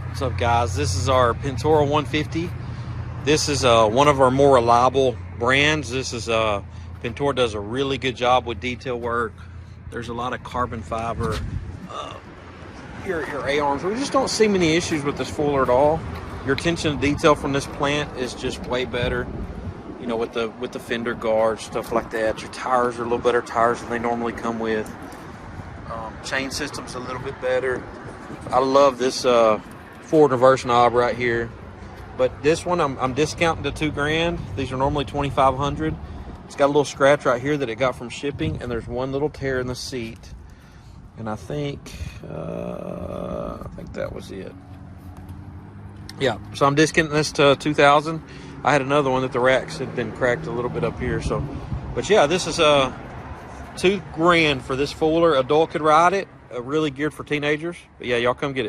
What's up, guys? This is our Pentora 150. This is one of our more reliable brands. This is Pentora does a really good job with detail work. There's a lot of carbon fiber. Your A-arms. We just don't see many issues with this fuller at all. Your attention to detail from this plant is just way better. You know, with the fender guards, stuff like that. Your tires are a little better tires than they normally come with. Chain system's a little bit better. I love this forward reverse knob right here, but this one I'm discounting to $2,000. These are normally $2,500. It's got a little scratch right here that it got from shipping, and there's one little tear in the seat, and I think that was it. Yeah, so I'm discounting this to $2,000. I had another one that the racks had been cracked a little bit up here, so but yeah, this is $2,000 for this fuller. Adult could ride it, really geared for teenagers. But yeah, y'all come get it.